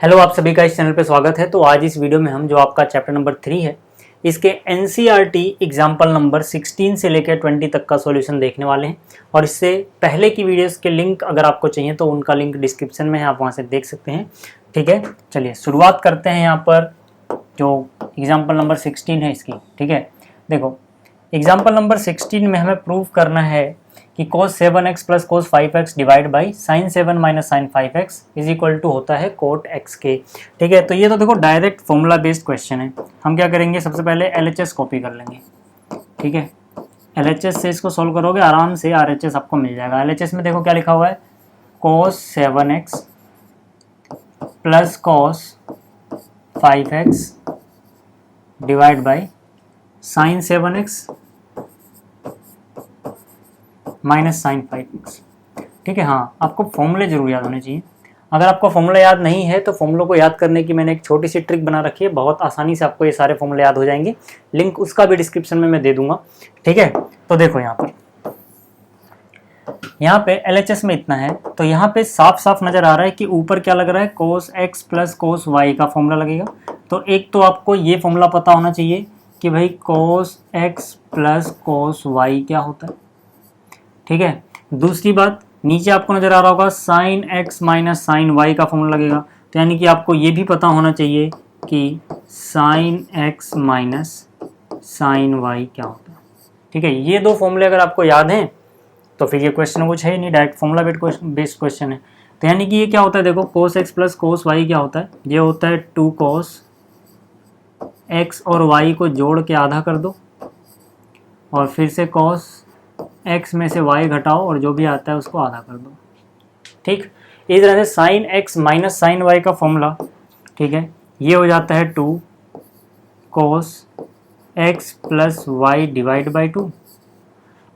Hello, आप सभी का इस चैनल पे स्वागत है। तो आज इस वीडियो में हम जो आपका चैप्टर नंबर 3 है इसके एनसीईआरटी एग्जाम्पल नंबर 16 से लेकर 20 तक का सॉल्यूशन देखने वाले हैं। और इससे पहले की वीडियोस के लिंक अगर आपको चाहिए तो उनका लिंक डिस्क्रिप्शन में है, आप वहाँ से देख सकते हैं। ठीक है, चलिए शुरुआत करते हैं। यहाँ पर जो एग्जाम्पल नंबर 16 है इसकी, ठीक है, देखो एग्जाम्पल नंबर 16 में हमें प्रूव करना है कि cos 7x plus cos 5x divide by sin 7 minus sin 5x is equal to होता है cot x के। ठीक है, तो ये तो देखो डायरेक्ट फॉर्मूला बेस्ड क्वेश्चन है। हम क्या करेंगे, सबसे पहले LHS कॉपी कर लेंगे। ठीक है, LHS से इसको सोल्व करोगे आराम से RHS आपको मिल जाएगा। LHS में देखो क्या लिखा हुआ है, cos 7x plus cos 5x divide by sin 7x minus sine 5x। ठीक है, हाँ आपको फॉर्मूले जरूर याद होने चाहिए। अगर आपको फॉर्मूला याद नहीं है तो फॉर्मूलों को याद करने की मैंने एक छोटी सी ट्रिक बना रखी है, बहुत आसानी से आपको ये सारे फॉर्मूले याद हो जाएंगे। लिंक उसका भी डिस्क्रिप्शन में मैं दे दूंगा। ठीक है, तो देखो यहाँ पे LHS में इतना है, तो यहाँ पे साफ साफ नजर आ रहा है कि ऊपर क्या लग रहा है, cos x plus cos y का फॉर्मूला लगेगा। तो एक तो आपको ये फॉर्मूला पता होना चाहिए कि भाई cos x plus cos y क्या होता है। ठीक है, दूसरी बात नीचे आपको नजर आ रहा होगा sin x minus sine y का फॉर्मूला लगेगा। तो यानी कि आपको ये भी पता होना चाहिए कि sin x minus sine y क्या होता है। ठीक है, ये दो फॉर्मूले अगर आपको याद हैं तो फिर ये क्वेश्चन कुछ है नहीं, डायरेक्ट फॉर्मूला बेस्ड क्वेश्चन है। तो यानी कि ये क्या होता है, देखो cos x plus cos y क्या होता है, ये होता है 2 cos x और y को जोड़ के आधा कर दो और फिर से cos x में से y घटाओ और जो भी आता है उसको आधा कर दो। ठीक, इस तरह से sin x minus sine y का फॉर्मूला, ठीक है, ये हो जाता है 2 cos x plus y divide by 2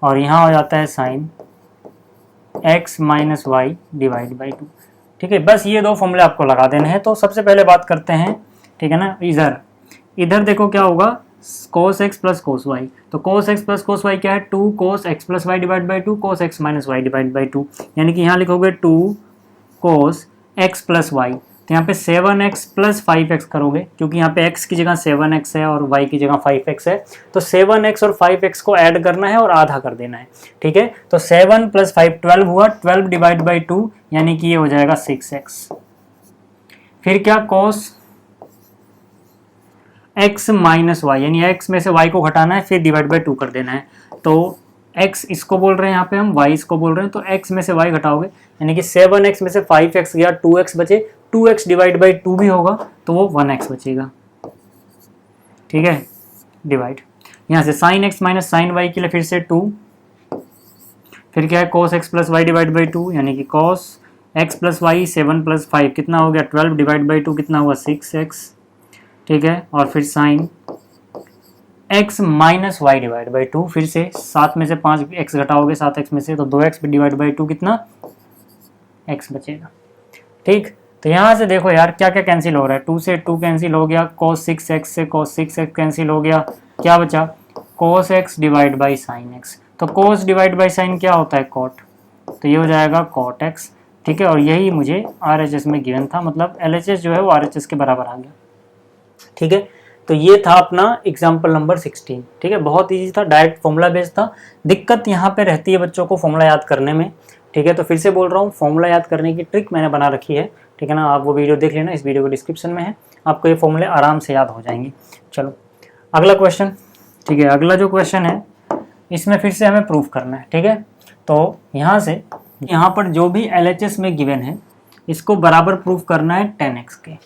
और यहाँ हो जाता है sin x minus y divide by 2। ठीक है, बस ये दो फॉर्मूले आपको लगा देने हैं। तो सबसे पहले बात करते हैं, ठीक है ना, इधर देखो क्या होगा, cos x plus cos y। तो cos x plus cos y क्या है, 2 cos x plus y divide by 2 cos x minus y divide by 2। यानी कि यहाँ लिखोगे 2 cos x प्लस वाई, तो यहाँ पे 7x प्लस 5x करोगे क्योंकि यहाँ पे x की जगह 7x है और y की जगह 5x है। तो 7x और 5x को ऐड करना है और आधा कर देना है। ठीक है, तो 7 प्लस 5 12 हुआ, 12 डिवाइड बाई 2 यानी कि ये हो जाएगा 6x। फिर क्या, cos x माइनस वाई, यानी x में से y को घटाना है फिर डिवाइड बाई 2 कर देना है। तो x इसको बोल रहे हैं यहाँ पे हम, y इसको बोल रहे हैं, तो x में से y घटाओगे यानी कि 7x में से 5x गया, 2x बचे, 2x डिवाइड बाई 2 भी होगा तो वो 1x बचेगा। ठीक है, डिवाइड यहाँ से sin x minus sine y के लिए फिर से 2, फिर क्या है cos x plus y divide by 2 यानी कि cos x plus y, 7 plus 5 कितना हो गया 12 डिवाइड बाई 2 कितना हुआ 6x। ठीक है, और फिर sine x minus y divide by 2, फिर से 7 में से 5x घटाओगे 7x में से तो 2x डिवाइड बाई 2 कितना x बचेगा। ठीक, तो यहाँ से देखो यार क्या क्या कैंसिल हो रहा है, 2 से 2 कैंसिल हो गया, cos 6x से cos 6x कैंसिल हो गया, क्या बचा cos x divide by sine x। तो cos डिवाइड बाई साइन क्या होता है cot, तो ये हो जाएगा cot x। ठीक है, और यही मुझे RHS में गिवन था, मतलब LHS जो है वो RHS के बराबर आ गया। ठीक है, तो ये था अपना एग्जाम्पल नंबर 16। ठीक है, बहुत इजी था, डायरेक्ट फॉर्मूला बेस्ड था। दिक्कत यहाँ पे रहती है बच्चों को फॉर्मूला याद करने में। ठीक है, तो फिर से बोल रहा हूँ, फॉर्मूला याद करने की ट्रिक मैंने बना रखी है। ठीक है ना, आप वो वीडियो देख लेना, इस वीडियो को डिस्क्रिप्शन में है, आपको ये फॉर्मूले आराम से याद हो जाएंगे। चलो अगला क्वेश्चन। ठीक है, अगला जो क्वेश्चन है इसमें फिर से हमें प्रूफ करना है। ठीक है, तो यहाँ से यहाँ पर जो भी LHS में गिवन है इसको बराबर प्रूफ करना है 10x के।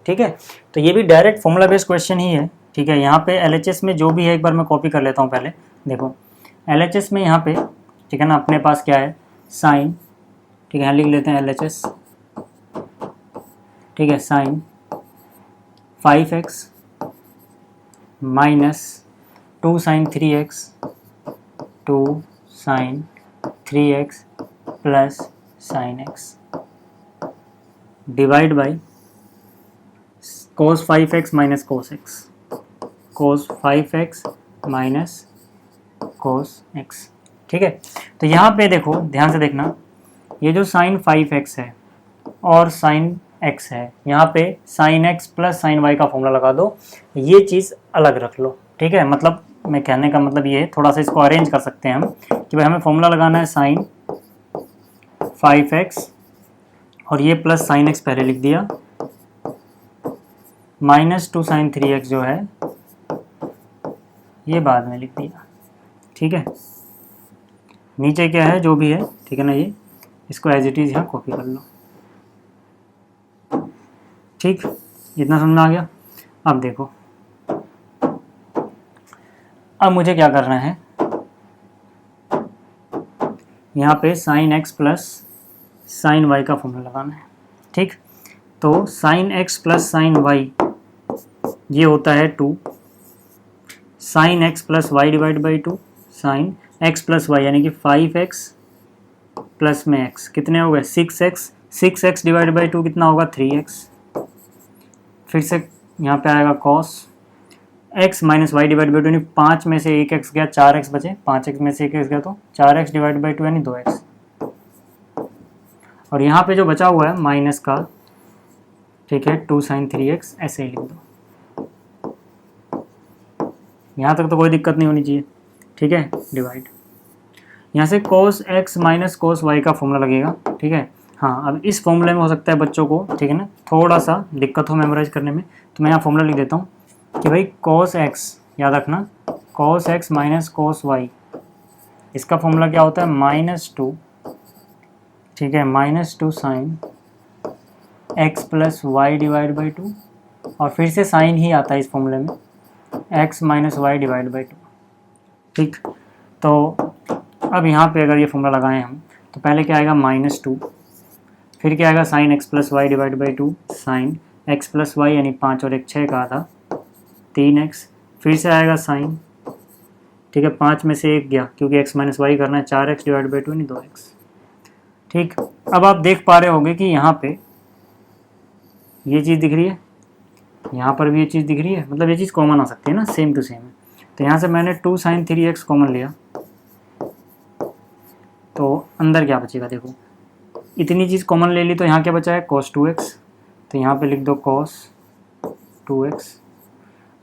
ठीक है, तो ये भी डायरेक्ट फॉर्मूला बेस्ड क्वेश्चन ही है। ठीक है, यहाँ पे LHS में जो भी है एक बार मैं कॉपी कर लेता हूँ पहले। देखो LHS में यहाँ पे, ठीक है ना, अपने पास क्या है साइन, ठीक है, यहाँ लिख लेते हैं LHS। ठीक है, sine 5x minus 2 sine 3x 2 sine 3x plus sine x divide by cos 5x minus cos x, cos 5x minus cos x। ठीक है, तो यहाँ पे देखो ध्यान से देखना, ये जो sin 5x है और sin एक्स है, यहाँ पे sine x plus sine y का फॉर्मूला लगा दो, ये चीज़ अलग रख लो, ठीक है। मतलब मैं कहने का मतलब ये है, थोड़ा सा इसको अरेंज कर सकते हैं हम कि भाई हमें फॉर्मूला लगाना है साइन 5x और ये प्लस साइन एक्स पहले लिख दिया, माइनस 2 साइन 3x जो है ये बाद में लिख दिया, ठीक है। नीचे क्या है जो भी है, ठीक है ना, ये इसको एज इट इज़ यहाँ कॉपी कर लो, ठीक, इतना समझ में आ गया। अब देखो, अब मुझे क्या करना है, यहाँ पे sine x plus sine y का फॉर्मूला लगाना है, ठीक। तो sine x plus sine y ये होता है 2 sine x plus y divide by 2 sine x plus y, यानी कि 5x प्लस में x कितने हो गए 6x, 6x डिवाइड बाई 2 कितना होगा 3x। फिर से यहाँ पे आएगा cos x minus y divide by 2, यानी 5 में से 1x गया 4x बचे, 5x में से 1x गया तो 4x डिवाइड बाई 2 यानी 2x। और यहाँ पे जो बचा हुआ है माइनस का, ठीक है, 2 साइन 3x ऐसे ही लिख दो। यहाँ तक तो कोई दिक्कत नहीं होनी चाहिए, ठीक है। डिवाइड, यहाँ से cos x minus cos y का फॉर्मूला लगेगा, ठीक है। हाँ, अब इस फॉर्मूले में हो सकता है बच्चों को, ठीक है ना, थोड़ा सा दिक्कत हो मेमोराइज करने में, तो मैं यहाँ फॉर्मूला लिख देता हूँ कि भाई cos x, याद रखना cos x minus cos y, इसका फॉर्मूला क्या होता है -2, ठीक है, -2 sine x plus y divide by 2, और फिर से साइन ही आता है इस फॉर्मूले में x minus y divide by 2, ठीक। तो अब यहाँ पे अगर ये फॉर्मूला लगाएं हम, तो पहले क्या आएगा -2, फिर क्या आएगा sine x plus y divide by 2 sine x plus y, यानी 5 और 1 6 का था 3x, फिर से आएगा साइन, ठीक है, 5 में से 1 गया क्योंकि x माइनस वाई करना है, 4x डिवाइड बाई 2 यानी 2x, ठीक। अब आप देख पा रहे होंगे कि यहाँ पे ये चीज़ दिख रही है, यहाँ पर भी ये चीज़ दिख रही है, मतलब ये चीज़ कॉमन आ सकती है ना, सेम टू सेम है। तो यहाँ से मैंने 2 साइन 3x कॉमन लिया, तो अंदर क्या बचेगा, देखो इतनी चीज़ कॉमन ले ली, तो यहाँ क्या बचा है cos 2x, तो यहाँ पे लिख दो cos 2x।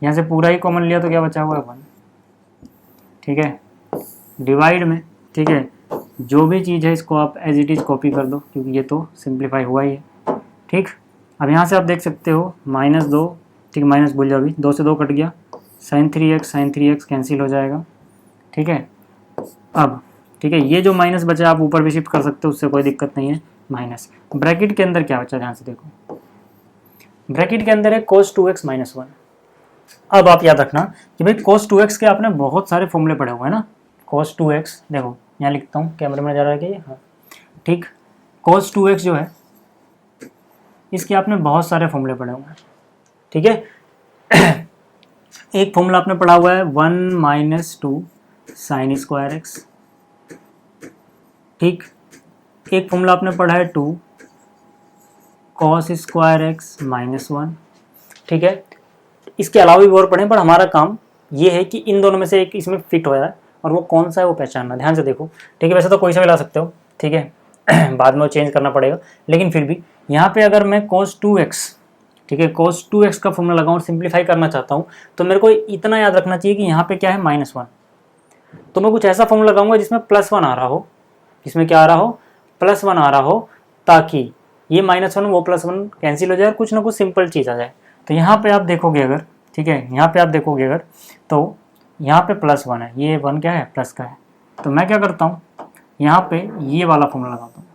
यहाँ से पूरा ही कॉमन लिया तो क्या बचा हुआ है 1, ठीक है। डिवाइड में, ठीक है, जो भी चीज़ है इसको आप एज इट इज़ कॉपी कर दो, क्योंकि ये तो सिंप्लीफाई हुआ ही है, ठीक। अब यहाँ से आप देख सकते हो -2, ठीक, माइनस भूल जाओ, अभी 2 से 2 कट गया, साइन 3x कैंसिल हो जाएगा, ठीक है। अब ठीक है, ये जो माइनस बचा आप ऊपर भी शिफ्ट कर सकते हो, उससे कोई दिक्कत नहीं है। माइनस ब्रैकेट के अंदर क्या बचा, ध्यान से देखो, ब्रैकेट के अंदर है cos 2x माइनस 1। अब आप याद रखना कि भाई cos 2x के आपने बहुत सारे फॉर्मूले पढ़े हुए हैं ना, cos 2x देखो यहाँ लिखता हूँ, कैमरे में जा रहा है कि हाँ, ठीक, cos 2x जो है इसके आपने बहुत सारे फॉर्मूले पढ़े हुए हैं, ठीक है। एक फॉर्मूला आपने पढ़ा हुआ है 1 - 2 साइन स्क्वायर एक्स, ठीक। एक फॉर्मूला आपने पढ़ा है 2 cos स्क्वायर एक्स माइनस 1, ठीक है। इसके अलावा भी और पढ़ें, पर हमारा काम ये है कि इन दोनों में से एक इसमें फिट हो रहा है, और वो कौन सा है वो पहचानना। ध्यान से देखो, ठीक है, वैसे तो कोई सा भी ला सकते हो, ठीक है, बाद में वो चेंज करना पड़ेगा, लेकिन फिर भी यहाँ पे अगर मैं cos 2x, ठीक है, cos 2x का फॉर्मूला लगाऊँ और सिंप्लीफाई करना चाहता हूँ, तो मेरे को इतना याद रखना चाहिए कि यहाँ पे क्या है -1, तो मैं कुछ ऐसा फॉर्मूला लगाऊंगा जिसमें +1 आ रहा हो, जिसमें क्या आ रहा हो, +1 आ रहा हो, ताकि ये -1 वो +1 कैंसिल हो जाए और कुछ ना कुछ सिंपल चीज़ आ जाए। तो यहाँ पे आप देखोगे अगर, ठीक है, यहाँ पे आप देखोगे अगर, तो यहाँ पे +1 है, ये 1 क्या है, प्लस का है, तो मैं क्या करता हूँ, यहाँ पे ये वाला फॉर्मूला लगाता हूँ,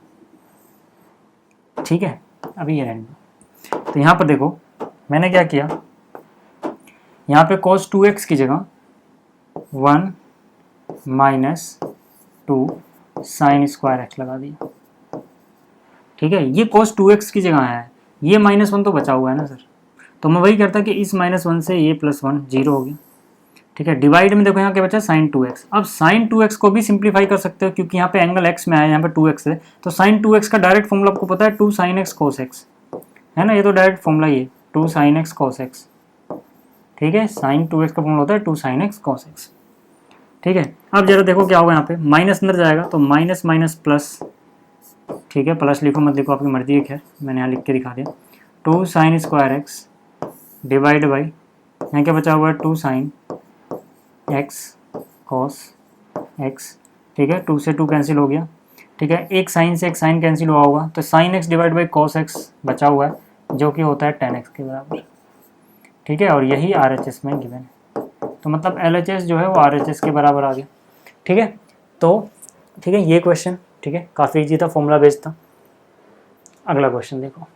ठीक है। अभी ये रहने दो, तो यहाँ पर देखो मैंने क्या किया, यहाँ पे cos 2x की जगह 1 - 2 साइन स्क्वायर एक्स लगा दिया, ठीक है। ये cos 2x की जगह है, ये -1 तो बचा हुआ है ना सर, तो मैं वही करता कि इस -1 से ये +1 0 हो गया, ठीक है। डिवाइड में देखो यहाँ क्या बचा sin 2x, अब sin 2x को भी सिंप्लीफाई कर सकते हो, क्योंकि यहाँ पे एंगल x में आया, यहाँ पे 2x है, तो sin 2x का डायरेक्ट फॉर्मूला आपको पता है 2 sin x cos x, है ना, ये तो डायरेक्ट फॉर्मूला ही है 2 sin x cos x, ठीक है। sin 2x का फॉर्मूला होता है 2 sin x cos x, ठीक है। अब जरा देखो क्या होगा, यहाँ पे माइनस अंदर जाएगा तो माइनस माइनस प्लस, ठीक है, प्लस लिखो मत लिखो आपकी मर्जी है, खैर मैंने यहाँ लिख के दिखा दिया, 2 sign square x divide by, यहाँ क्या बचा हुआ है 2 साइन एक्स कॉस एक्स, ठीक है, 2 से 2 कैंसिल हो गया, ठीक है, एक साइन से एक साइन कैंसिल हुआ होगा, तो sine x divide by cos x बचा हुआ है जो कि होता है tan x के बराबर, ठीक है, और यही RHS में गिवन है, तो मतलब LHS जो है वो RHS के बराबर आ गया, ठीक है। तो ठीक है, ये क्वेश्चन ठीक है काफ़ी इजी था, फॉर्मूला बेस्ड था। अगला क्वेश्चन देखो,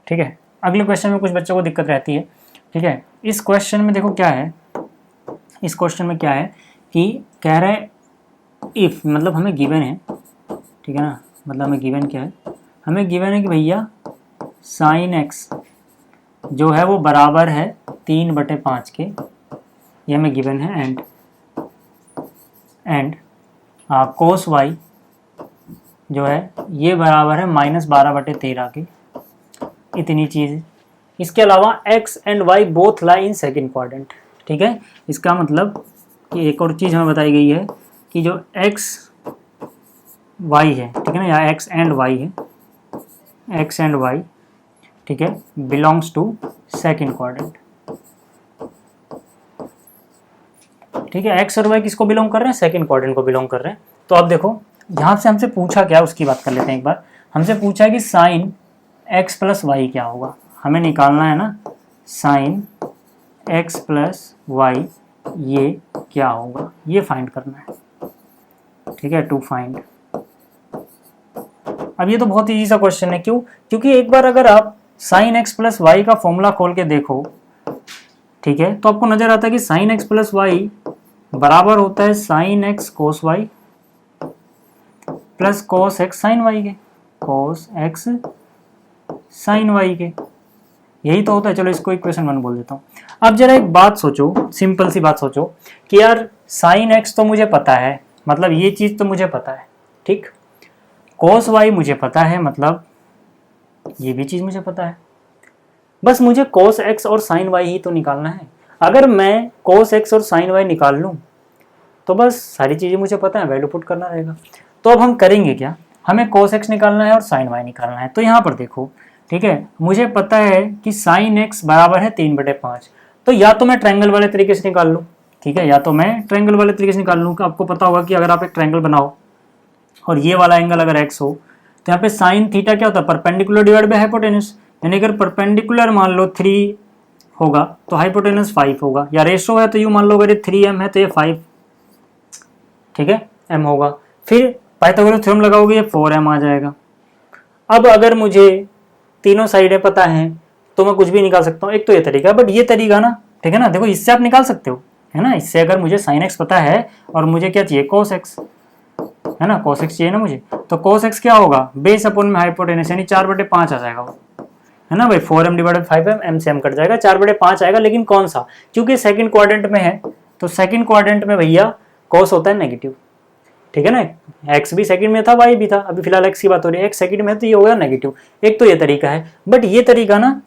ठीक है, अगले क्वेश्चन में कुछ बच्चों को दिक्कत रहती है, ठीक है। इस क्वेश्चन में देखो क्या है, इस क्वेश्चन में क्या है कि कह रहा है इफ़, मतलब हमें गिवन है, ठीक है ना, मतलब हमें गिवन क्या है, हमें गिवन है कि भैया साइन एक्स जो है वो बराबर है 3/5 के, ये हमें गिवन है, एंड कोस वाई जो है ये बराबर है -12/13 के, इतनी चीज़। इसके अलावा x and y both lie in second quadrant, ठीक है। इसका मतलब कि एक और चीज़ हमें बताई गई है कि जो x y है, ठीक है ना, या x एंड y है, x एंड y, ठीक है, बिलोंग्स टू सेकंड क्वाड्रेंट, ठीक है। x और y किसको बिलोंग कर रहे हैं, सेकंड क्वाड्रेंट को बिलोंग कर रहे हैं। तो अब देखो यहाँ से हमसे पूछा क्या, उसकी बात कर लेते हैं एक बार। हमसे पूछा है कि साइन x प्लस वाई क्या होगा, हमें निकालना है ना, साइन x प्लस वाई ये क्या होगा, ये फाइंड करना है, ठीक है, टू फाइंड। अब ये तो बहुत ही ईजी सा क्वेश्चन है, क्यों, क्योंकि एक बार अगर आप साइन x प्लस वाई का फॉर्मूला खोल के देखो, ठीक है, तो आपको नजर आता है कि साइन x प्लस वाई बराबर होता है sine x cos y plus cos x sine y के, कोस x साइन वाई के, यही तो होता है। चलो इसको इक्वेशन 1 बोल देता हूँ। अब जरा एक बात सोचो, सिंपल सी बात सोचो कि यार साइन x तो मुझे पता है, मतलब ये चीज़ तो मुझे पता है, ठीक, कोस y मुझे पता है, मतलब ये भी चीज़ मुझे पता है, बस मुझे कोस x और साइन y ही तो निकालना है। अगर मैं कोस x और साइन y निकाल लूँ तो बस सारी चीज़ें मुझे पता है, वैल्यू पुट करना रहेगा। तो अब हम करेंगे क्या, हमें कोस x निकालना है और साइन y निकालना है। तो यहाँ पर देखो, ठीक है, मुझे पता है कि साइन x बराबर है 3/5, तो या तो मैं ट्रायंगल वाले तरीके से निकाल लूँ, ठीक है, या तो मैं ट्रायंगल वाले तरीके से निकाल लूँ। आपको पता होगा कि अगर आप एक ट्रायंगल बनाओ और ये वाला एंगल अगर x हो तो यहाँ पे साइन थीटा क्या होता है, परपेंडिकुलर डिवाइड बाय हाइपोटेनस, यानी अगर परपेंडिकुलर मान लो 3 होगा तो हाइपोटेनस 5 होगा, या रेशो है तो यूँ मान लो अगर ये 3m है तो ये 5, ठीक है, m होगा। फिर पाइथागोरस थ्योरम लगाओगे ये 4m आ जाएगा। अब अगर मुझे तीनों साइडें पता हैं तो मैं कुछ भी निकाल सकता हूँ, एक तो ये तरीका है, बट ये तरीका ना, ठीक है ना, देखो इससे आप निकाल सकते हो, है ना, इससे अगर मुझे साइन एक्स पता है और मुझे क्या चाहिए, कोस एक्स, है ना, कोस एक्स चाहिए ना मुझे, तो कोस एक्स क्या होगा, बेस अपॉन में हाइपोटेनस, यानी 4/5 आ जाएगा वो, है ना भाई, 4m डिवाइडेड 5m, m से m कट जाएगा, 4/5 आएगा। लेकिन कौन सा, क्योंकि सेकंड क्वाड्रेंट में है, तो सेकंड क्वाड्रेंट में भैया कोस होता है नेगेटिव, ठीक है ना, x भी सेकंड में था, y भी था, अभी फिलहाल x की बात हो रही है, x सेकंड में है तो ये होगा नेगेटिव। एक तो ये तरीका है, बट ये तरीका ना,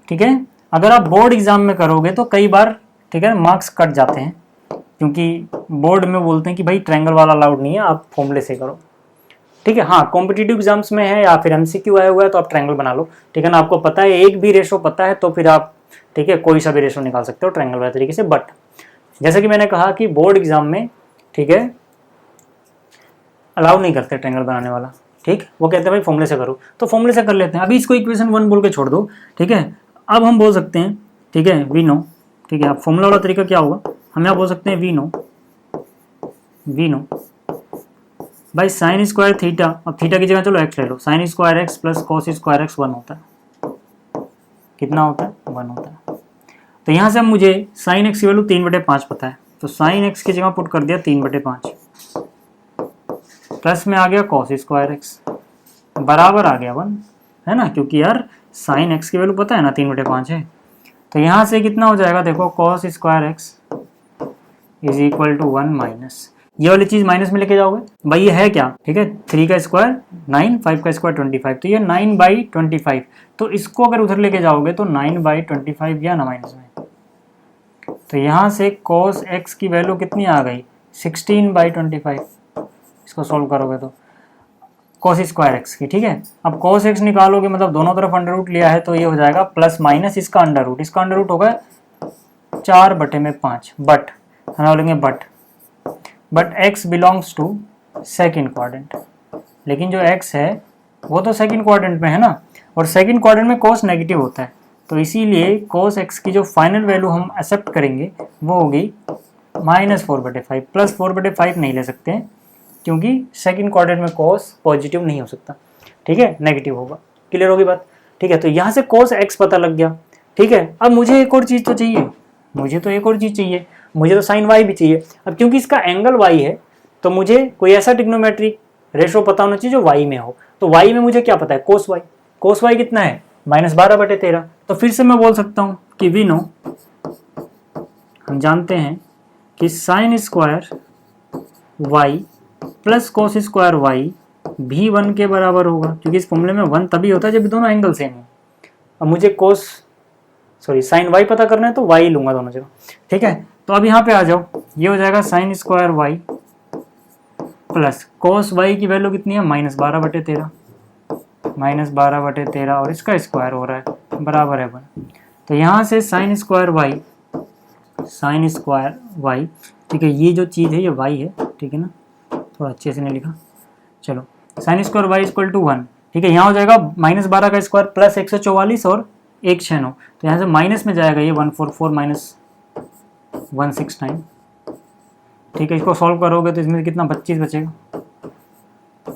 ठीक है, अगर आप बोर्ड एग्जाम में करोगे तो कई बार, ठीक है, मार्क्स कट जाते हैं, क्योंकि बोर्ड में बोलते हैं कि भाई ट्रायंगल वाला अलाउड नहीं है, आप फॉर्मूले से करो, ठीक है। हाँ, कॉम्पिटिटिव एग्जाम्स में है या फिर MCQ आया हुआ है तो आप ट्रायंगल बना लो, ठीक है ना, आपको पता है एक भी रेशो पता है तो फिर आप, ठीक है, कोई सा भी रेशो निकाल सकते हो ट्रायंगल वाले तरीके से। बट जैसे कि मैंने कहा कि बोर्ड एग्जाम में, ठीक है, अलाउ नहीं करते ट्रायंगल बनाने वाला, ठीक, वो कहते हैं भाई फॉर्मूले से करो, तो फॉर्मूले से कर लेते हैं। अभी इसको इक्वेशन 1 बोल के छोड़ दो, ठीक है। अब हम बोल सकते हैं, ठीक है, वी नो, ठीक है, अब फॉर्मूला वाला तरीका क्या होगा, हम यहाँ बोल सकते हैं वी नो भाई साइन स्क्वायर थीटा, अब थीटा की जगह चलो एक्स ले लो, sine square x plus cos square x 1 होता है, कितना होता है, 1 होता है। तो यहाँ से अब मुझे साइन एक्स की वैल्यू 3/5 पता है, तो साइन एक्स की जगह पुट कर दिया 3/5, प्लस में आ गया कॉस स्क्वायर एक्स बराबर आ गया 1, है ना, क्योंकि यार साइन एक्स की वैल्यू पता है ना 3/5 है। तो यहाँ से कितना हो जाएगा, देखो cos square x is equal to 1 minus, ये वाली चीज माइनस में लेके जाओगे भाई, ये है क्या, ठीक है, 3 का स्क्वायर 9, 5 का स्क्वायर 25, तो ये 9/25, तो इसको अगर उधर लेके जाओगे तो 9/25 गया ना माइनस में, तो यहाँ से cos x की वैल्यू कितनी आ गई, 16/25, इसको सॉल्व करोगे तो cos स्क्वायर एक्स की, ठीक है। अब cos x निकालोगे मतलब दोनों तरफ अंडर रूट लिया है तो ये हो जाएगा प्लस माइनस इसका अंडर रूट होगा 4/5, बट हम बोलेंगे but x belongs to second quadrant, लेकिन जो x है वो तो सेकेंड क्वाड्रेंट में है ना, और सेकेंड क्वाड्रेंट में cos नेगेटिव होता है, तो इसीलिए cos x की जो फाइनल वैल्यू हम एक्सेप्ट करेंगे वो होगी -4/5, प्लस 4/5 नहीं ले सकते हैं क्योंकि सेकंड क्वाड्रेंट में cos पॉजिटिव नहीं हो सकता, ठीक है, नेगेटिव होगा। क्लियर होगी बात, ठीक है। तो यहाँ से cos x पता लग गया, ठीक है। अब मुझे एक और चीज़ तो चाहिए, मुझे तो sin y भी चाहिए। अब क्योंकि इसका एंगल y है तो मुझे कोई ऐसा ट्रिग्नोमेट्रिक रेशो पता होना चाहिए जो y में हो, तो y में मुझे क्या पता है, cos y कितना है, -12/13। तो फिर से मैं बोल सकता हूँ कि वी नो, हम जानते हैं कि sin square y plus cos square y भी 1 के बराबर होगा, क्योंकि इस फॉर्मूले में 1 तभी होता है जब दोनों एंगल सेम हो। अब मुझे sin y पता करना है तो y लूंगा दोनों जगह, ठीक है। तो अब यहाँ पे आ जाओ, ये हो जाएगा sin square y plus cos y की वैल्यू कितनी है, -12/13 और इसका स्क्वायर हो रहा है बराबर है 1। तो यहाँ से sin स्क्वायर y, ठीक है, ये जो चीज़ है ये y है, ठीक है ना, थोड़ा अच्छे से नहीं लिखा, चलो sin square y equal to 1, ठीक है। यहाँ हो जाएगा -12 का स्क्वायर प्लस 144 और 169, तो यहाँ से माइनस में जाएगा ये 144 माइनस 169, ठीक है। इसको सॉल्व करोगे तो इसमें कितना 25 बचेगा,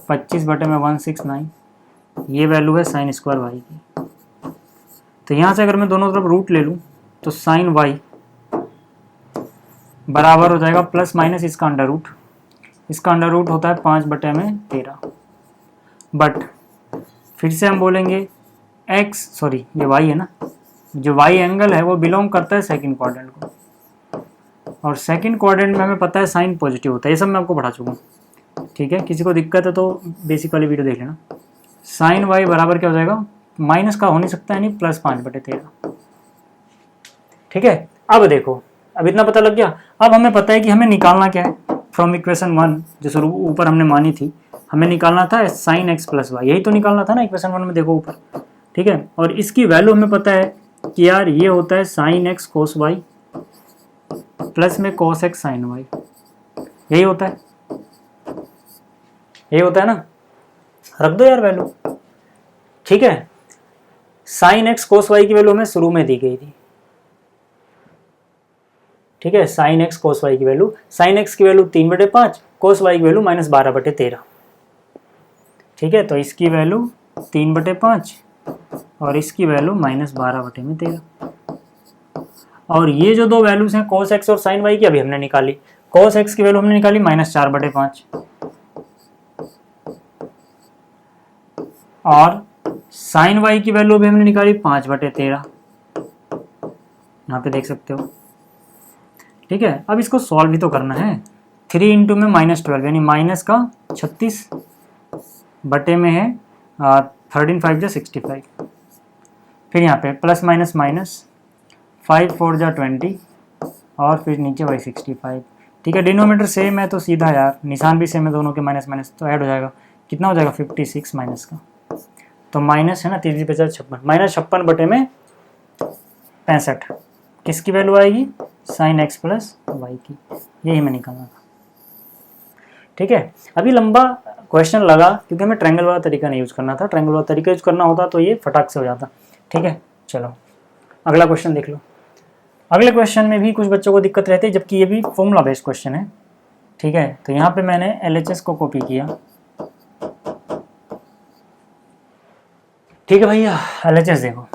25/169, ये वैल्यू है sin स्क्वायर y की। तो यहाँ से अगर मैं दोनों तरफ रूट ले लूँ तो sin y बराबर हो जाएगा प्लस माइनस इसका अंडर रूट होता है 5/13, बट फिर से हम बोलेंगे ये y है ना, जो y एंगल है वो बिलोंग करता है सेकंड क्वाड्रेंट को, और सेकंड क्वाड्रेंट में हमें पता है साइन पॉजिटिव होता है, ये सब मैं आपको पढ़ा चुका हूँ, ठीक है। किसी को दिक्कत है तो बेसिक वाली वीडियो देख लेना। sin y बराबर क्या हो जाएगा, माइनस का हो नहीं सकता है, नहीं, प्लस 5/13, ठीक है। अब देखो, अब इतना पता लग गया। अब हमें पता है कि हमें निकालना क्या है फ्रॉम इक्वेशन 1, जो शुरू ऊपर हमने मानी थी, हमें निकालना था sin x प्लस y, यही तो निकालना था ना इक्वेशन 1 में, देखो ऊपर, ठीक है। और इसकी वैल्यू हमें पता है कि यार ये होता है sin x cos y plus में cos x sin y, यही होता है ना, रख दो यार वैल्यू, ठीक है। sin x cos y की वैल्यू हमें शुरू में दी गई थी, ठीक है। sin x cos y की वैल्यू, sin x की वैल्यू 3/5, cos y की वैल्यू -12/13, ठीक है। तो इसकी वैल्यू 3/5 और इसकी वैल्यू -12/13, और ये जो दो वैल्यूज हैं cos x और sin y की अभी हमने निकाली। cos x की वैल्यू हमने निकाली -4/5 और sin y की वैल्यू भी हमने निकाली 5/13, यहाँ पे देख सकते हो, ठीक है। अब इसको सॉल्व भी तो करना है, 3 इंटू में -12 यानी माइनस का 36 बटे में है 13 5 जा 65, फिर यहाँ पे प्लस माइनस 5 4 जा 20 और फिर नीचे वही 65, ठीक है। डिनोमीटर सेम है तो सीधा यार निशान भी सेम है दोनों के, माइनस माइनस तो ऐड हो जाएगा, कितना हो जाएगा 56 माइनस का, तो माइनस है ना 3 50 56, -56 बटे में 65, किसकी वैल्यू आएगी, sin x प्लस y की, यही हमें निकालना था, ठीक है। अभी लंबा क्वेश्चन लगा क्योंकि हमें ट्रायंगल वाला तरीका नहीं यूज करना था, ट्रायंगल वाला तरीका यूज करना होता तो ये फटाक से हो जाता, ठीक है। चलो अगला क्वेश्चन देख लो। अगले क्वेश्चन में भी कुछ बच्चों को दिक्कत रहती है, जबकि ये भी फॉर्मूला बेस्ड क्वेश्चन है, ठीक है। तो यहाँ पे मैंने LHS को कॉपी किया, ठीक है भैया। LHS देखो,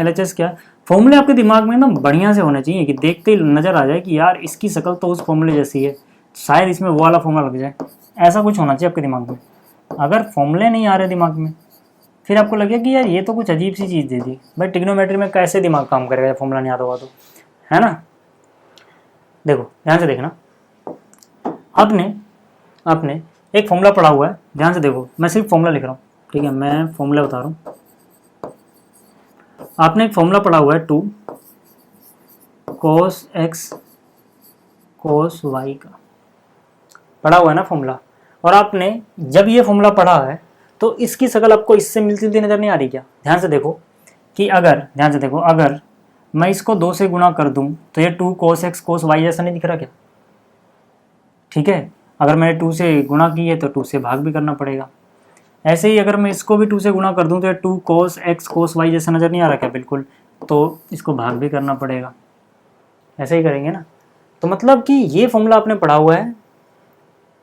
LHS क्या, फॉर्मूले आपके दिमाग में ना बढ़िया से होने चाहिए कि देखते ही नजर आ जाए कि यार इसकी शक्ल तो उस फॉर्मूले जैसी है, शायद इसमें वो वाला फॉर्मूला लग जाए, ऐसा कुछ होना चाहिए आपके दिमाग में। अगर फॉर्मूले नहीं आ रहे दिमाग में फिर आपको लगे कि यार ये तो कुछ अजीब सी चीज़ दे दी भाई, ट्रिग्नोमेट्री में कैसे दिमाग काम करेगा जब फॉर्मूला नहीं आता होगा तो, है ना। देखो ध्यान से देखना, आपने एक फॉर्मूला पढ़ा हुआ है, ध्यान से देखो, मैं सिर्फ फॉर्मूला लिख रहा हूँ, ठीक है, मैं फॉर्मूला बता रहा हूँ। आपने एक फॉर्मूला पढ़ा हुआ है 2 cos x cos y का पढ़ा हुआ है ना फॉर्मूला, और आपने जब ये फॉर्मूला पढ़ा है तो इसकी शक्ल आपको इससे मिलती जुलती नजर नहीं आ रही क्या? ध्यान से देखो कि अगर मैं इसको 2 से गुणा कर दूं तो ये 2 cos x cos y जैसा नहीं दिख रहा क्या? ठीक है, अगर मैंने 2 से गुणा की है तो 2 से भाग भी करना पड़ेगा। ऐसे ही अगर मैं इसको भी 2 से गुणा कर दूं तो ये 2 cos x cos y जैसा नजर नहीं आ रहा क्या? बिल्कुल, तो इसको भाग भी करना पड़ेगा। ऐसे ही करेंगे ना। तो मतलब कि ये फॉर्मूला आपने पढ़ा हुआ है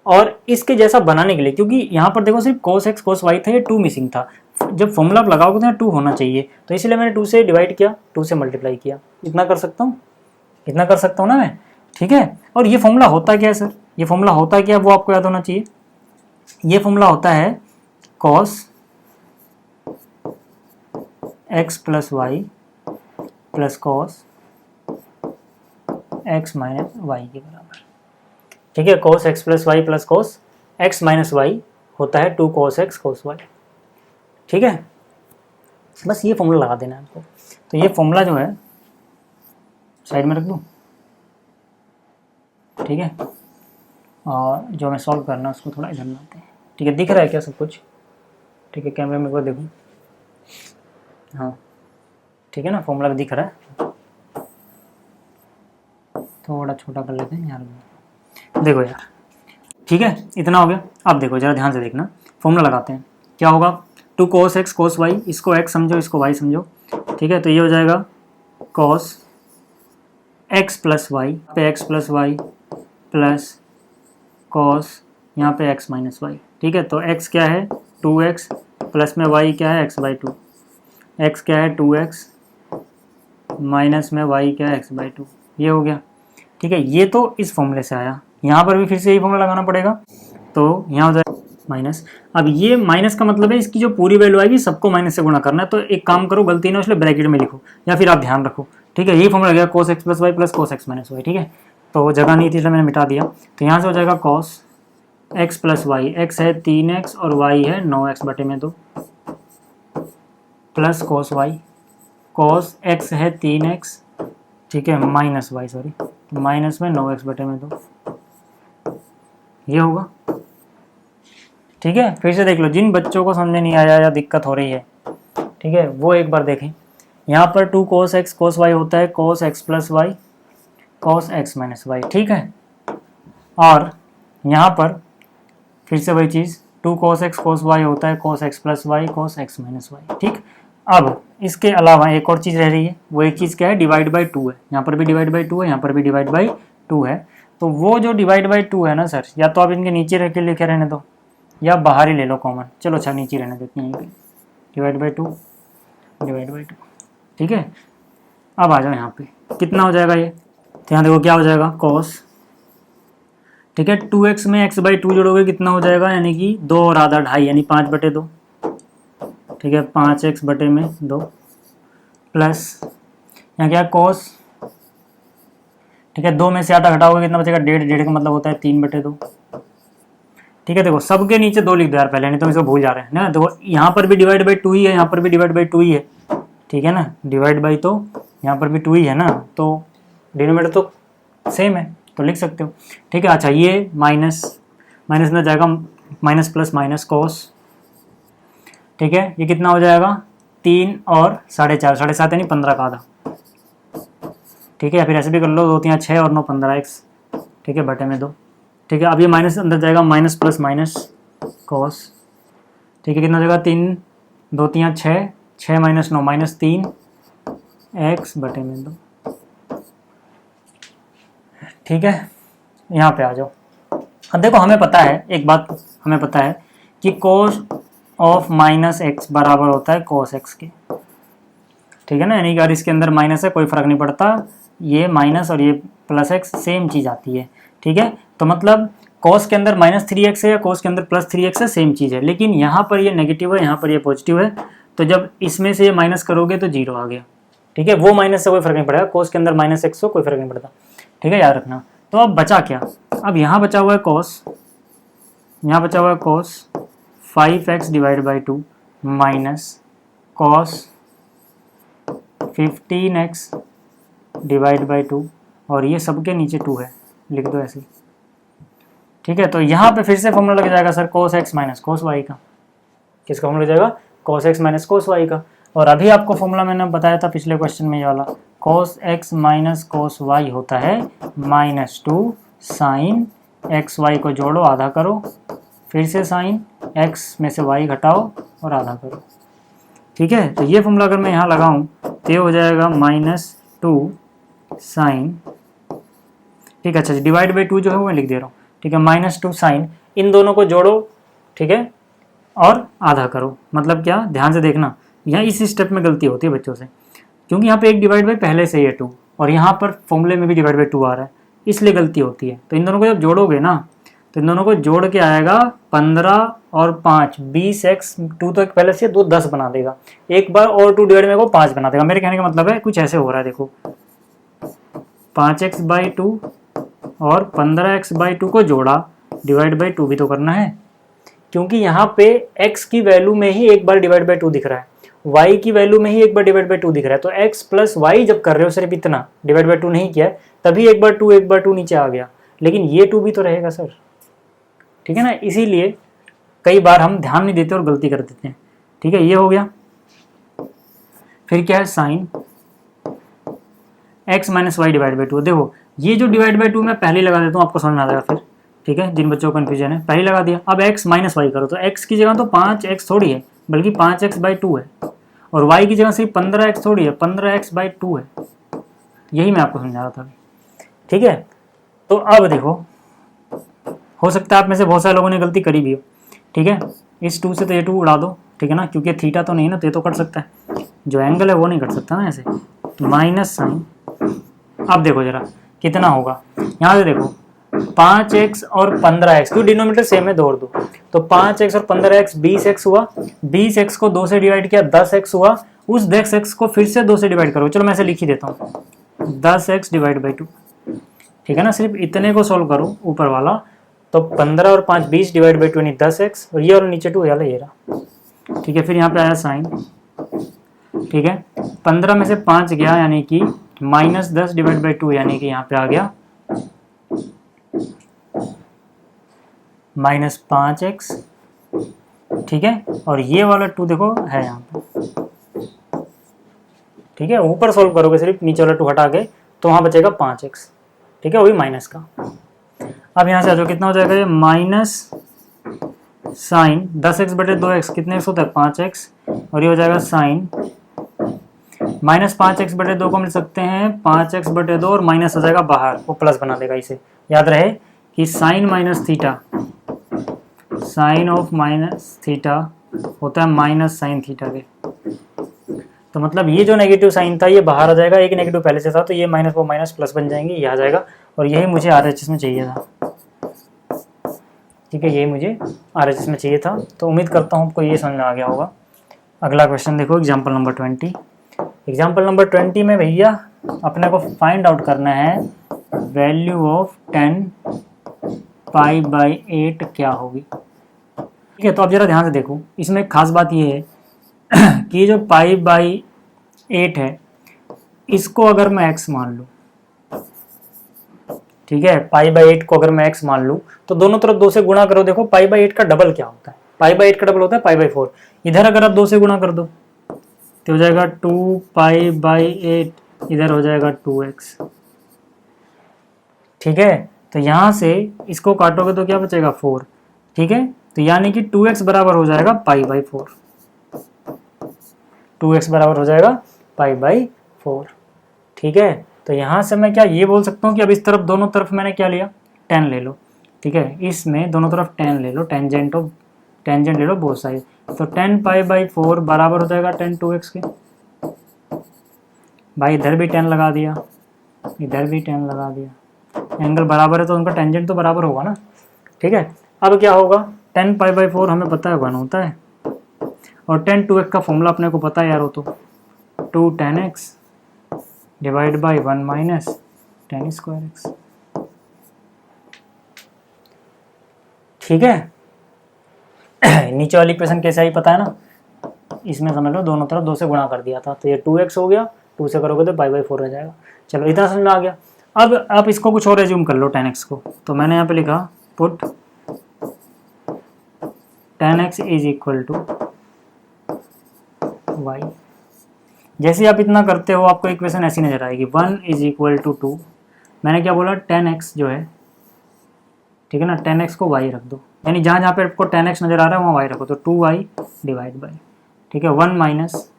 और इसके जैसा बनाने के लिए, क्योंकि यहाँ पर देखो सिर्फ cos x cos y था, ये 2 मिसिंग था। जब फॉर्मूला आप लगाओगे तो 2 होना चाहिए, तो इसलिए मैंने 2 से डिवाइड किया, 2 से मल्टीप्लाई किया। इतना कर सकता हूँ ना मैं, ठीक है। और ये फॉर्मूला होता क्या है सर? ये फॉर्मूला होता क्या है वो आपको याद होना चाहिए। ये फॉर्मूला होता है cos x plus y plus cos x minus y के बराबर, ठीक है। cos x plus y plus cos x minus y होता है 2 cos x cos y, ठीक है। बस ये फॉर्मूला लगा देना है आपको। तो ये फॉर्मूला जो है साइड में रख दूँ, ठीक है। और जो हमें सॉल्व करना है उसको थोड़ा इधर लाते हैं, ठीक है। दिख रहा है क्या सब कुछ? ठीक है, कैमरे में एक बार देखूँ, हाँ ठीक है ना, फॉर्मूला भी दिख रहा है। थोड़ा छोटा कर लेते हैं यार, देखो यार, ठीक है, इतना हो गया। अब देखो जरा ध्यान से देखना, फॉर्मूला लगाते हैं। क्या होगा? 2 cos x cos y, इसको x समझो इसको y समझो, ठीक है। तो ये हो जाएगा cos x प्लस वाई पे x plus y plus cos यहाँ पे x माइनस वाई, ठीक है। तो x क्या है 2x प्लस में y क्या है x/2, x क्या है 2x माइनस में y क्या है x/2, ये हो गया, ठीक है। ये तो इस फॉर्मूले से आया। यहाँ पर भी फिर से यही फॉर्मूला लगाना पड़ेगा, तो यहाँ हो जाएगा माइनस। अब ये माइनस का मतलब है इसकी जो पूरी वैल्यू आएगी सबको माइनस से गुणा करना है। तो एक काम करो, गलती ना इसलिए ब्रैकेट में लिखो, या फिर आप ध्यान रखो, ठीक है। यही फॉर्मूला गया cos x plus y plus cos x minus y, ठीक है। तो जगह नहीं थी इसलिए मैंने मिटा दिया। तो यहाँ से हो जाएगा cos x plus y, x है 3x और y है 9x/2 plus cos y, cos x है 3x, ठीक है, माइनस वाई, सॉरी माइनस में 9x/2, ये होगा, ठीक है। फिर से देख लो, जिन बच्चों को समझ में नहीं आया या दिक्कत हो रही है, ठीक है, वो एक बार देखें। यहाँ पर 2 cos x cos y होता है cos x plus y cos x minus y, ठीक है। और यहाँ पर फिर से वही चीज़ 2 cos x cos y होता है cos x plus y cos x minus y, ठीक। अब इसके अलावा एक और चीज़ रह रही है, वो एक चीज़ क्या है? डिवाइड बाई 2 है। यहाँ पर भी डिवाइड बाई 2 है, यहाँ पर भी डिवाइड बाई 2 है। तो वो जो डिवाइड बाई 2 है ना सर, या तो आप इनके नीचे रख के लिखे रहने दो या बाहर ही ले लो कॉमन, चलो अच्छा नीचे रहने देते हैं, डिवाइड बाई 2 डिवाइड बाई 2, ठीक है। अब आ जाओ यहाँ पे, कितना हो जाएगा ये? तो यहाँ देखो क्या हो जाएगा cos, ठीक है, 2x में x/2 जोड़ोगे कितना हो जाएगा? यानी कि 2 और आधा 2.5 यानी 5/2, ठीक है, 5x/2 प्लस यहाँ क्या cos, ठीक है, 2 में से आधा घटाओगे कितना बचेगा? 1.5 का मतलब होता है 3/2, ठीक है। देखो सबके नीचे 2 लिख दो यार पहले, नहीं तो इसको भूल जा रहे हैं ना। देखो यहाँ पर भी डिवाइड बाई 2 ही है, यहाँ पर भी डिवाइड बाई 2 ही है, ठीक है ना। डिवाइड बाई तो यहाँ पर भी 2 ही है ना, तो डिनोमिनेटर तो सेम है, तो लिख सकते हो, ठीक है। अच्छा ये माइनस माइनस में जाएगा माइनस प्लस माइनस cos, ठीक है, ये कितना हो जाएगा? 3 और 4.5, 7.5 यानी 15 का आधा, ठीक है। या फिर ऐसे भी कर लो, 2 3 6 और 9 15x, ठीक है, बटे में 2, ठीक है। अब ये माइनस अंदर जाएगा, माइनस प्लस माइनस cos, ठीक है, कितना हो जाएगा? 3 2 3 6, 6 माइनस 9 माइनस 3x/2, ठीक है। यहाँ पे आ जाओ। अब देखो हमें पता है एक बात, हमें पता है कि cos ऑफ माइनस एक्स बराबर होता है cos x के, ठीक है ना। यानी कि अगर इसके अंदर माइनस है कोई फर्क नहीं पड़ता, ये माइनस और ये प्लस एक्स सेम चीज़ आती है, ठीक है। तो मतलब cos के अंदर -3x है या cos के अंदर +3x है, सेम चीज़ है। लेकिन यहाँ पर ये नेगेटिव है, यहाँ पर ये पॉजिटिव है, तो जब इसमें से ये माइनस करोगे तो 0 आ गया, ठीक है। वो माइनस से कोई फर्क नहीं पड़ेगा, cos के अंदर -x हो कोई फर्क नहीं पड़ता, ठीक है, याद रखना। तो अब बचा क्या? अब यहाँ बचा हुआ है cos, यहाँ बचा हुआ है cos 5x/2 minus cos 15x/2, और ये सबके नीचे 2 है, लिख दो ऐसे, ठीक है। तो यहाँ पे फिर से फॉर्मूला लग जाएगा sir cos x minus cos y का, किसका फॉर्मूला हो जाएगा, cos x minus cos y का। और अभी आपको फॉर्मूला मैंने बताया था पिछले क्वेश्चन में, ये वाला cos x minus cos y होता है -2 sin x y को जोड़ो आधा करो, फिर से sin x में से y घटाओ और आधा करो। ठीक है, तो ये फॉर्मूला अगर मैं यहाँ लगाऊं तो ये हो जाएगा -2 sin, ठीक है, अच्छा डिवाइड बाई 2 जो है वो मैं लिख दे रहा हूँ, ठीक है, -2 sin, इन दोनों को जोड़ो, ठीक है, और आधा करो। मतलब क्या, ध्यान से देखना, यहाँ इस स्टेप में गलती होती है बच्चों से, क्योंकि यहाँ पे एक डिवाइड बाई पहले से ही है 2 और यहाँ पर फॉर्मूले में भी डिवाइड बाई 2 आ रहा है, इसलिए गलती होती है। तो इन दोनों को जब जोड़ोगे ना, तो इन दोनों को जोड़ के आएगा 15 और 5 20x, 2 तो एक पहले से 2 10 बना देगा, एक बार और 2 डिवाइड में को 5 बना देगा। मेरे कहने का मतलब है कुछ ऐसे हो रहा है, देखो 5x/2 और 15x/2 को जोड़ा, डिवाइड बाई 2 भी तो करना है, क्योंकि यहाँ पे x की वैल्यू में ही एक बार डिवाइड बाई 2 दिख रहा है, y की वैल्यू में ही एक बार डिवाइड बाई 2 दिख रहा है। तो x प्लस वाई जब कर रहे हो सिर्फ इतना, डिवाइड बाई 2 नहीं किया है, तभी एक बार 2 नीचे आ गया, लेकिन ये 2 भी तो रहेगा सर, ठीक है ना, इसीलिए कई बार हम ध्यान नहीं देते और गलती कर देते हैं। ठीक है, ये हो गया। फिर क्या है, sine x minus y divide by 2। देखो ये जो डिवाइड बाई 2 मैं पहले ही लगा देता हूँ, आपको समझ में आ जाएगा फिर, ठीक है, जिन बच्चों को कन्फ्यूजन है, पहले लगा दिया। अब x माइनस वाई करो, तो x की जगह तो 5x थोड़ी है, बल्कि 5x/2 है, और y की जगह सिर्फ 15x थोड़ी है, 15x/2 है। यही मैं आपको समझा रहा था, ठीक है। तो अब देखो, हो सकता है आप में से बहुत सारे लोगों ने गलती करी भी हो, ठीक है, इस 2 से तो ये 2 उड़ा दो, ठीक है ना, क्योंकि थीटा तो नहीं है ना, तो ये तो कट सकता है, जो एंगल है वो नहीं कट सकता ना ऐसे, माइनस साइन। अब देखो जरा कितना होगा, यहाँ से देखो 5x और 15x, क्यों डिनोमिनेटर सेम है, दो, तो 5x और 15x 20x हुआ, 20x को 2 से डिवाइड किया 10x हुआ, उस 10x को फिर से 2 से डिवाइड करो, चलो मैं ऐसे लिख ही देता हूँ 10x डिवाइड बाई 2, ठीक है ना, सिर्फ इतने को सोल्व करो ऊपर वाला, तो 15 और 5 20 डिवाइड बाई 2 यानी 10x, और ये और नीचे 2 वाला ये रहा, ठीक है। फिर यहाँ पे आया साइन, ठीक है, 15 में से 5 गया यानी कि -10 डिवाइड बाई 2, यानी कि यहाँ पे आ गया -5x, ठीक है, और ये वाला 2 देखो है यहाँ पे, ठीक है, ऊपर सोल्व करोगे सिर्फ, नीचे वाला 2 हटा के, तो वहाँ बचेगा 5x, ठीक है, वही माइनस का। अब यहाँ से आ जाओ, कितना हो जाएगा ये, माइनस साइन 10x/2x, कितने x होता है 5x, और ये हो जाएगा साइन -5x/2 को मिल सकते हैं 5x/2, और माइनस हो जाएगा बाहर, वो प्लस बना देगा इसे। याद रहे कि sine minus theta, sine of minus theta होता है माइनस साइन थीटा के, तो मतलब ये जो नेगेटिव साइन था ये बाहर आ जाएगा, एक नेगेटिव पहले से था, तो ये माइनस वो माइनस प्लस बन जाएंगे, ये आ जाएगा, और यही मुझे RHS में चाहिए था, ठीक है, यही मुझे RHS में चाहिए था। तो उम्मीद करता हूँ आपको ये समझ में आ गया होगा। अगला क्वेश्चन देखो, एग्जाम्पल नंबर 20। एग्जाम्पल नंबर 20 में भैया अपने को फाइंड आउट करना है वैल्यू ऑफ 10 π/8 क्या होगी, ठीक है। तो अब जरा ध्यान से देखो, इसमें एक खास बात ये है कि जो π/8 है, इसको अगर मैं x मान लूँ, ठीक है, π/8 को अगर मैं x मान लूँ, तो दोनों तरफ 2 से गुणा करो, देखो π/8 का डबल क्या होता है, π/8 का डबल होता है π/4, इधर अगर आप 2 से गुणा कर दो तो हो जाएगा 2π/8, इधर हो जाएगा 2x, ठीक है। तो यहाँ से इसको काटोगे तो क्या बचेगा 4, ठीक है, तो यानी कि 2x बराबर हो जाएगा π/4, 2x बराबर हो जाएगा π/4, ठीक है। तो यहाँ से मैं क्या ये बोल सकता हूँ कि अब इस तरफ दोनों तरफ मैंने क्या लिया, 10 ले लो, ठीक है, इसमें दोनों तरफ 10 ले लो, टेंजेंट ले लो बोथ साइड, तो 10 π/4 बराबर हो जाएगा 10 2x के। भाई इधर भी 10 लगा दिया, इधर भी 10 लगा दिया, एंगल बराबर है तो उनका टेंजेंट तो बराबर होगा ना, ठीक है। अब क्या होगा, 10 π/4 हमें पता है 1 होता है, और 10 2x का फॉर्मूला अपने को पता है यार, हो तो 2 10x divide by 1 minus 10 square x, ठीक है। नीचे वाली इक्वेशन कैसे आई पता है ना, इसमें समझ लो दोनों तरफ 2 से गुणा कर दिया था, तो ये 2x हो गया, 2 से करोगे तो π/4 रह जाएगा। चलो इतना समझ में आ गया। अब आप इसको कुछ और एज्यूम कर लो 10x को, तो मैंने यहाँ पे लिखा put 10x is equal to y. जैसे आप इतना करते हो आपको इक्वेशन ऐसी नजर आएगी 1 = 2। मैंने क्या बोला 10x जो है, ठीक है ना, 10x को y रख दो, यानी जहाँ जहाँ पे आपको 10x नजर आ रहा है वहाँ y रखो, तो 2y डिवाइड बाई, ठीक है, 1 माइनस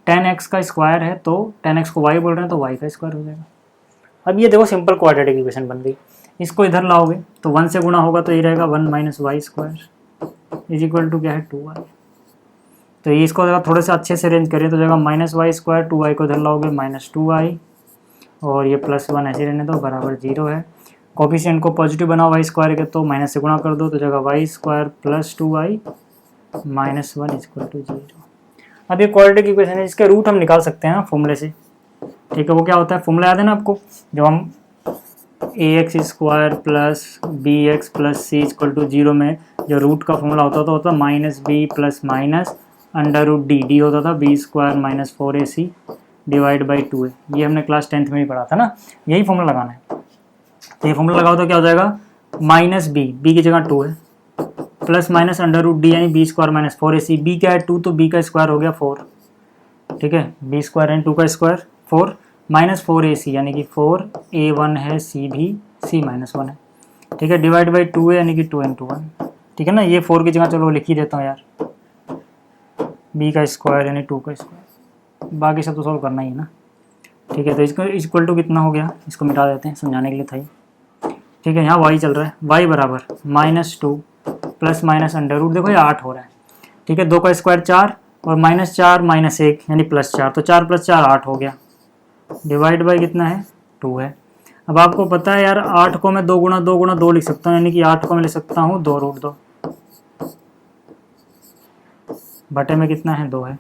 10x का स्क्वायर है तो 10x को y बोल रहे हैं तो y का स्क्वायर हो जाएगा। अब ये देखो सिंपल क्वाड्रेटिक इक्वेशन बन गई। इसको इधर लाओगे तो 1 से गुणा होगा तो ये रहेगा 1 minus y square is equal to क्या है 2y। तो ये इसको अगर थोड़े से अच्छे से अरेंज करें तो जाएगा माइनस वाई स्क्वायर, 2y को इधर लाओगे माइनस 2y, और ये +1 ऐसे रहने दो बराबर 0 है। कोफिशिएंट को पॉजिटिव बनाओ वाई स्क्वायर के तो माइनस से गुणा कर दो तो जाएगा y square plus 2y minus 1 equal to 0। अब ये क्वाड्रेटिक इक्वेशन है, इसके रूट हम निकाल सकते हैं फॉर्मूले से, ठीक है। वो क्या होता है, फॉर्मूला याद है ना आपको, जब हम ax² plus bx plus c equal to 0 में जो रूट का फॉर्मूला होता minus B plus minus √d, d होता था b² minus 4ac divide by 2a। ये हमने क्लास 10th में भी पढ़ा था ना, यही फॉर्मूला लगाना है। तो ये फॉर्मूला लगाओ तो क्या हो जाएगा, माइनस बी की जगह 2 है, प्लस माइनस √d यानी b² माइनस 4ac, b क्या है 2 तो b का स्क्वायर हो गया 4, ठीक है, b² एंड 2 का स्क्वायर 4 माइनस 4ac यानी कि 4a1 है, c भी c माइनस 1 है, ठीक है, डिवाइड बाई 2a यानी कि 2 × 1, ठीक है ना। ये 4 की जगह चलो लिख ही देता हूँ यार, b का स्क्वायर यानी 2 का स्क्वायर, बाकी सब तो सॉल्व करना ही है ना, ठीक है। तो इसको इक्वल टू कितना हो गया, इसको मिटा देते हैं समझाने के लिए था ही, ठीक है। यहाँ y चल रहा है, y बराबर -2 प्लस माइनस √, देखो ये 8 हो रहा है, ठीक है, 2 का स्क्वायर 4 और -4 -1 यानी +4, तो 4 + 4 8 हो गया, डिवाइड बाई कितना है 2 है। अब आपको पता है यार 8 को मैं 2 × 2 × 2 लिख सकता हूँ, यानी कि 8 को मैं लिख सकता हूँ 2√2 बटे में कितना है 2 है।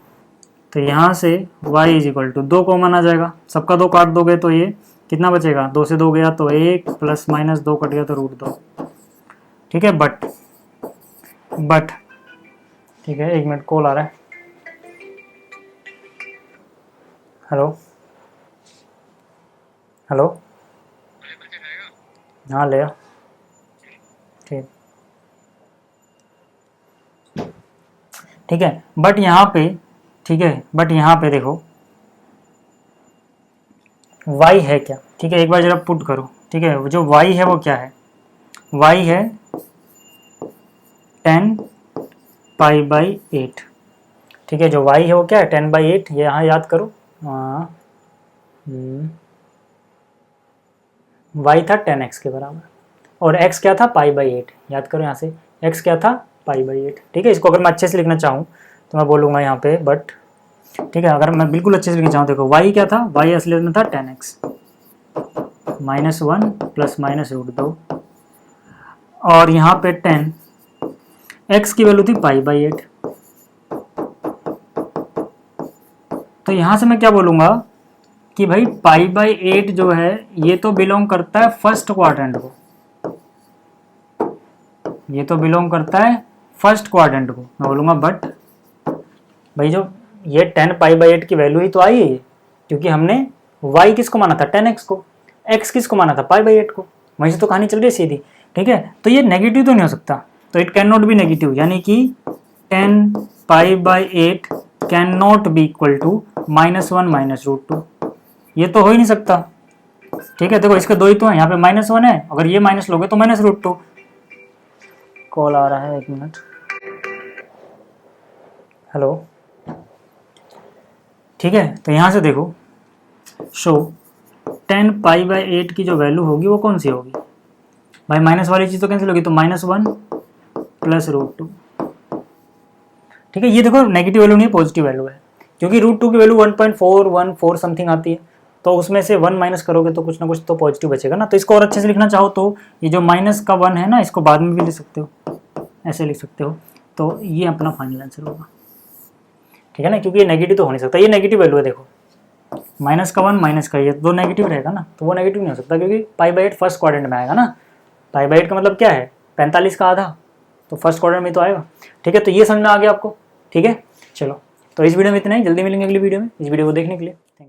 तो यहाँ से y = 2 कॉमन आ जाएगा, सबका 2 काट दोगे तो ये कितना बचेगा, 2 से 2 गया तो 1 प्लस माइनस 2 कट गया तो √2, ठीक है। बट ठीक है, 1 मिनट कॉल आ रहा है, हेलो हेलो, हाँ ले, ठीक है। बट यहाँ पे, ठीक है, बट यहाँ पे देखो y है क्या, ठीक है, एक बार जरा पुट करो, ठीक है, जो y है वो क्या है, y है 10π/8, ठीक है, जो y है वो क्या है 10/8, ये यहाँ याद करो, y था 10x के बराबर और x क्या था π/8, याद करो यहाँ से x क्या था π/8, ठीक है। इसको अगर मैं अच्छे से लिखना चाहूँ तो मैं बोलूँगा यहाँ पे बट, ठीक है, अगर मैं बिल्कुल अच्छे से लिखना चाहूँ, देखो y क्या था, y असलियत में था 10x -1 प्लस माइनस √2 और यहाँ पे 10, x की वैल्यू थी π/8, तो यहाँ से मैं क्या बोलूँगा कि भाई π/8 जो है ये तो बिलोंग करता है फर्स्ट क्वाड्रेंट को, ये तो बिलोंग करता है फर्स्ट क्वाड्रेंट को। मैं बोलूँगा बट भाई जो ये 10π/8 की वैल्यू ही तो आई है, क्योंकि हमने y किसको माना था 10x को, x किसको माना था π/8 को, वहीं से तो कहानी चल रही है सीधी, ठीक है। तो ये नेगेटिव तो नहीं हो सकता, तो it can not be negative, यानी कि 10π/8 can not be equal to -1 -√2, ये तो हो ही नहीं सकता, ठीक है। देखो इसके दो ही तो है, यहाँ पे -1 है, अगर ये माइनस लोगे तो -√2। कॉल आ रहा है, 1 मिनट, हेलो, ठीक है। तो यहाँ से देखो शो 10π/8 की जो वैल्यू होगी वो कौन सी होगी भाई, माइनस वाली चीज़ तो कैंसिल होगी, तो -1 प्लस √2, ठीक है। ये देखो नेगेटिव वैल्यू नहीं पॉजिटिव वैल्यू है, क्योंकि √2 की वैल्यू 1.414 समथिंग आती है, तो उसमें से 1 माइनस करोगे तो कुछ ना कुछ तो पॉजिटिव बचेगा ना। तो इसको और अच्छे से लिखना चाहो तो ये जो माइनस का 1 है ना, इसको बाद में भी लिख सकते हो, ऐसे लिख सकते हो, तो ये अपना फाइनल आंसर होगा, ठीक है ना, क्योंकि ये नेगेटिव तो हो नहीं सकता, ये नेगेटिव वैल्यू है, देखो माइनस का 1 माइनस का ये दो नेगेटिव रहेगा ना, तो वो नेगेटिव नहीं हो सकता, क्योंकि π/8 फर्स्ट क्वाड्रेंट में आएगा ना, π/8 का मतलब क्या है 45 का आधा, तो फर्स्ट क्वाड्रेंट में तो आएगा, ठीक है। तो ये समझ में आ गया आपको, ठीक है। चलो तो इस वीडियो में इतना ही, जल्दी मिलेंगे अगली वीडियो में, इस वीडियो को देखने के लिए थैंक यू।